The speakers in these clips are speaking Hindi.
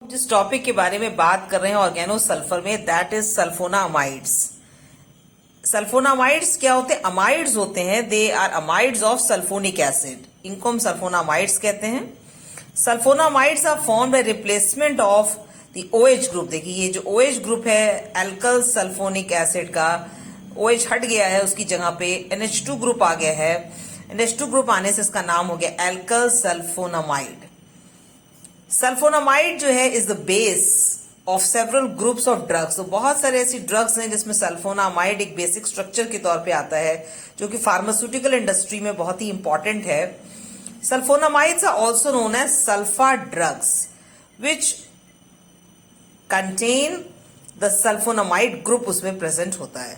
जिस टॉपिक के बारे में बात कर रहे हैं ऑर्गेनोसल्फर में, दैट इज सल्फोनामाइड्स। सल्फोनामाइड्स क्या होते हैं? अमाइड्स होते हैं। They are amides of sulfonic acid, इनको हम सल्फोनामाइड्स कहते हैं। Sulfonamides are form by replacement of the OH group. देखिए ये जो OH ग्रुप है एल्कल सल्फोनिक एसिड का, OH हट गया है, उसकी जगह पे NH2 ग्रुप आ गया है। NH2 ग्रुप आने से इसका नाम हो गया एल्कल सल्फोनामाइड। सल्फोनामाइड जो है is the base of several groups of drugs. तो बहुत सारे ऐसी ड्रग्स हैं जिसमें सल्फोनामाइड एक बेसिक स्ट्रक्चर के तौर पे आता है, जो कि फार्मास्यूटिकल इंडस्ट्री में बहुत ही इंपॉर्टेंट है। Sulfonamides are also known as sulfa drugs which contain the sulfonamide group उसमें प्रेजेंट होता है।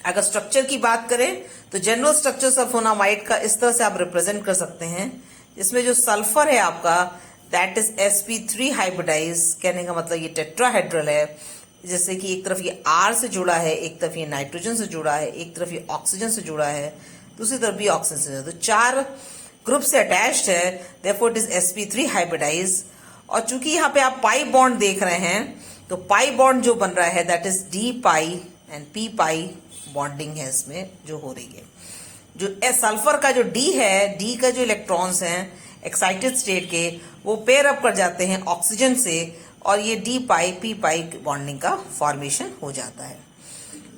अगर स्ट्रक्चर की बात करें तो जनरल स्ट्रक्चर सल्फोनामाइड का इस तरह से आप रिप्रेजेंट कर सकते हैं, जिसमें जो सल्फर है आपका दैट इज sp3 हाइब्रिडाइज। कहने का मतलब ये टेट्राहेड्रल है, जैसे कि एक तरफ ये R से जुड़ा है, एक तरफ ये नाइट्रोजन से जुड़ा है, एक तरफ ये ऑक्सीजन से जुड़ा है, दूसरी तरफ भी ऑक्सीजन से जुड़ा है। तो चार ग्रुप से अटैच्ड है, therefore it is sp3 hybridise. और चूंकि यहाँ पे आप पाई बॉन्ड देख रहे हैं, तो पाई बॉन्ड जो बन रहा है that is d pi and p pi bonding है इसमें जो हो रही है। जो सल्फर का जो D है, D का जो इलेक्ट्रॉन्स हैं एक्साइटेड स्टेट के, वो पेयर अप कर जाते हैं ऑक्सीजन से, और ये D पाई P पाई बॉन्डिंग का फॉर्मेशन हो जाता है।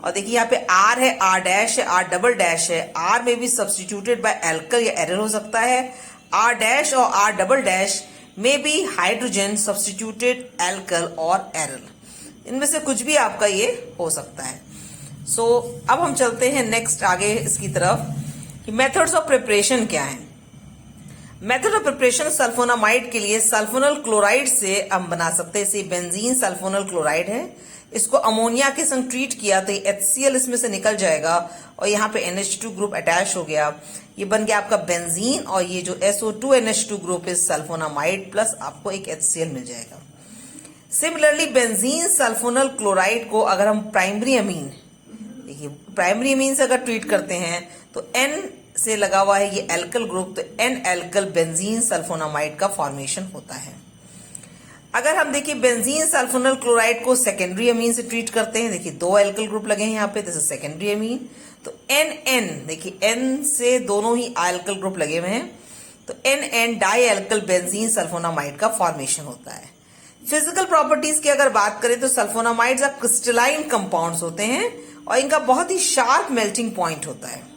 और देखिए यहाँ पे R है, R डैश है, R डबल डैश है। R में भी सब्सटीट्यूटेड बाय एल्कल या एरल हो सकता है। R डैश और R डबल डैश में भी हाइड्रोजन सब्सटीट्यूटेड एल्कल और एरल, इनमें से कुछ भी आपका ये हो सकता है। सो अब हम चलते हैं नेक्स्ट आगे इसकी तरफ कि मेथड्स ऑफ प्रिपरेशन क्या है। मेथड ऑफ प्रिपरेशन सल्फोनामाइड के लिए सल्फोनल क्लोराइड से हम बना सकते हैं। इसे बेंजीन सल्फोनल क्लोराइड है, इसको अमोनिया के संग ट्रीट किया तो HCl इसमें से निकल जाएगा और यहाँ पे NH2 ग्रुप अटैच हो गया, ये बन गया आपका बेंजीन। और ये जो SO2 NH2 group is sulphonamide plus आपको एक HCl मिल जाएगा। सिमिलरली बेंजीन सल्फोनल क्लोराइड को अगर हम प्राइमरी अमीन, देखिए प्राइमरी अमीन से अगर ट्रीट करते हैं तो N से लगा हुआ है ये एल्कल ग्रुप, तो N एल्कल बेंजीन सल्फोनामाइड का फॉर्मेशन होता है। अगर हम देखिए बेंजीन सल्फोनल क्लोराइड को सेकेंडरी अमीन से ट्रीट करते हैं, देखिए दो एल्कल ग्रुप लगे हैं यहाँ पे, दिस इज सेकेंडरी अमीन। तो NN, देखिए N से दोनों ही एल्कल ग्रुप लगे हुए हैं, तो NN di alkyl benzene sulfonamide का फॉर्मेशन होता है। फिजिकल प्रॉपर्टीज की अगर बात करें तो सल्फोनामाइड्स क्रिस्टलाइन कंपाउंड्स होते हैं और इनका बहुत ही शार्प मेल्टिंग पॉइंट होता है।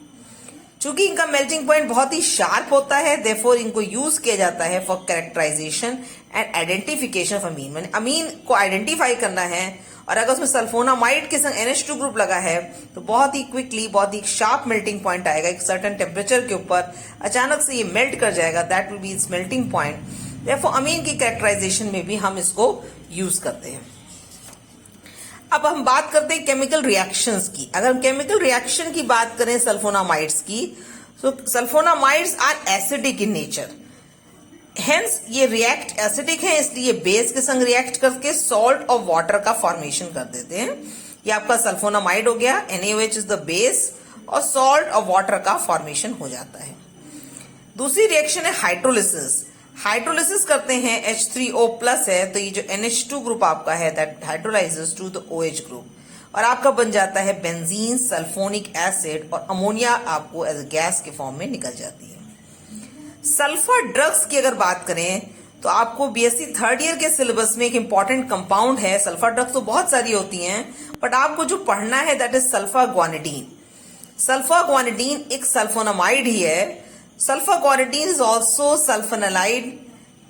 चूंकि इनका मेल्टिंग पॉइंट बहुत ही शार्प होता है, देयरफॉर इनको यूज किया जाता है for characterization and identification of amine. मैंने अमीन को आइडेंटिफाई करना है और अगर उसमें सल्फोनामाइड के संग NH2 ग्रुप लगा है तो बहुत ही क्विकली, बहुत ही शार्प मेल्टिंग पॉइंट आएगा। एक सर्टेन टेम्परेचर के ऊपर अचानक से ये मेल्ट कर जाएगा, that will be its melting point. Therefore amine की कैरेक्टराइजेशन में भी हम इसको यूज करते हैं। अब हम बात करते हैं केमिकल रिएक्शंस की। अगर हम केमिकल रिएक्शन की बात करें सल्फोनामाइड्स की, तो sulfonamides are acidic in nature, hence ये रिएक्ट एसिडिक है, इसलिए बेस के संग रिएक्ट करके सॉल्ट और वाटर का फॉर्मेशन कर देते हैं। ये आपका सल्फोनामाइड हो गया, NaOH इज द बेस, और सॉल्ट और वाटर का फॉर्मेशन हो जाता है। दूसरी रिएक्शन है हाइड्रोलिसिस। हाइड्रोलिसिस करते हैं, H3O प्लस है, तो ये जो NH2 ग्रुप आपका है that hydrolyses to the OH group और आपका बन जाता है बेंजीन सल्फोनिक एसिड, और अमोनिया आपको एज अ गैस के फॉर्म में निकल जाती है। सल्फर ड्रग्स की अगर बात करें तो आपको BSc थर्ड ईयर के सिलेबस में एक इंपॉर्टेंट कंपाउंड है। सल्फर ड्रग्स तो बहुत सारी होती हैं, बट आपको जो पढ़ना है that is sulphur guanidine. Sulphur guanidine एक सल्फोनामाइड ही है। Sulphur guanidine is also sulphonamide,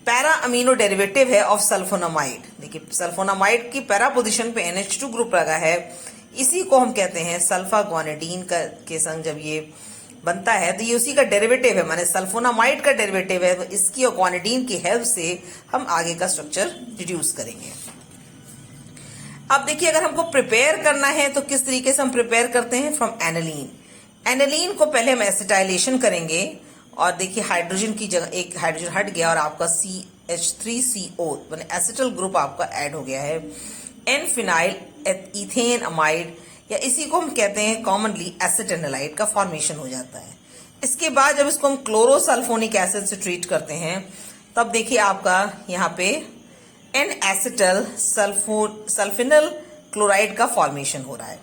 para amino derivative है ऑफ सल्फोनामाइड। देखिए सल्फोनामाइड की पैरा पोजीशन पे NH2 ग्रुप लगा है, इसी को हम कहते हैं सल्फर ग्वानिडीन का के संग जब ये बनता है तो ये उसी का डेरिवेटिव है, माने सल्फोनामाइड का डेरिवेटिव है। तो इसकी और ग्वानिडीन की हेल्प से हम आगे का स्ट्रक्चर डिड्यूस करेंगे। अब देखिए अगर हमको प्रिपेयर करना है तो किस तरीके से हम प्रिपेयर करते हैं फ्रॉम एनालीन। एनालीन को पहले हम एसिटाइलेशन करेंगे, और देखिए हाइड्रोजन की जगह एक हाइड्रोजन हट गया और आपका CH3CO माने एसिटल ग्रुप आपका ऐड हो गया है। N फिनाइल इथेन अमाइड, या इसी को हम कहते हैं कॉमनली एसिटेनोलाइड का फॉर्मेशन हो जाता है। इसके बाद जब इसको हम क्लोरोसल्फोनिक एसिड से ट्रीट करते हैं तब देखिए आपका यहाँ पे एन एसिटल सल्फिनल क्लोराइड का फॉर्मेशन हो रहा है।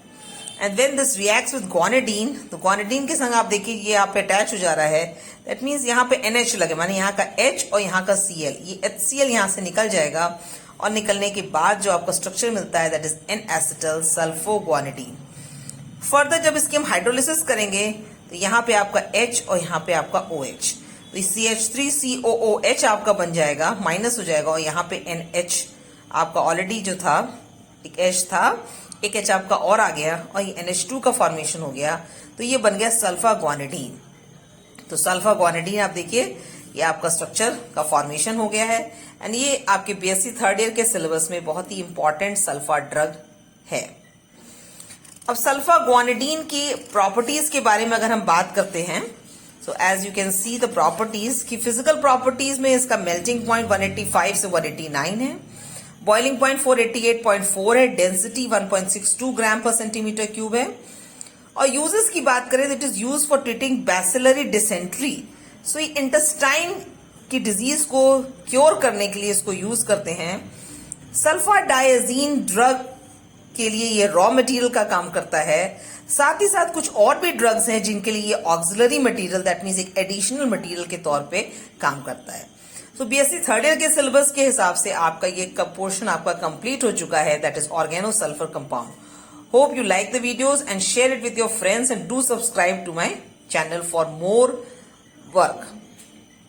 And when this reacts with guanidine, तो गुआनिडीन के संग आप देखिए ये यहाँ पे अटैच हो जा रहा है, दैट मीन्स यहाँ पे NH लगे, माने यहाँ का H और यहाँ का Cl, ये HCl यहाँ से निकल जाएगा और निकलने के बाद जो आपको स्ट्रक्चर मिलता है that is an acetyl sulphoguanidine. Further जब इसकी हम हाइड्रोलिसिस करेंगे तो यहाँ पे आपका H और यहाँ पे आपका OH, तो CH3COOH आपका बन जाएगा, माइनस हो जाएगा और यहाँ पे NH आपका ऑलरेडी जो था एक H था, एक H आपका और आ गया और ये NH2 का फॉर्मेशन हो गया, तो ये बन गया सल्फा गुआनिडीन। तो सल्फा गुआनिडीन आप देखिए ये आपका स्ट्रक्चर का फॉर्मेशन हो गया है एंड ये आपके बीएससी थर्ड ईयर के सिलेबस में बहुत ही इंपॉर्टेंट सल्फा ड्रग है। अब सल्फा गुआनिडीन की प्रॉपर्टीज के बारे में अगर हम बात करते हैं, so as you can see the properties की फिजिकल प्रॉपर्टीज में इसका मेल्टिंग पॉइंट 185 से 189 है, बॉइलिंग पॉइंट 488.4 है, डेंसिटी 1.62 ग्राम पर सेंटीमीटर क्यूब है। और यूजेस की बात करें तो it is use for treating bacillary dysentery, so ये इंटेस्टाइन की डिजीज को क्योर करने के लिए इसको यूज करते हैं। सल्फाडाइजीन ड्रग के लिए ये रॉ मटेरियल का काम करता है, साथ ही साथ कुछ और भी ड्रग्स हैं जिनके लिए ये ऑक्सिलरी मटेरियल, दैट मीन्स एक एडिशनल मटेरियल के तौर पे काम करता है। तो बीएससी थर्ड ईयर के सिलेबस के हिसाब से आपका ये पोर्शन आपका कंप्लीट हो चुका है, that is organosulphur compound. Hope you like the videos and share it with your friends and do subscribe to my channel for more work.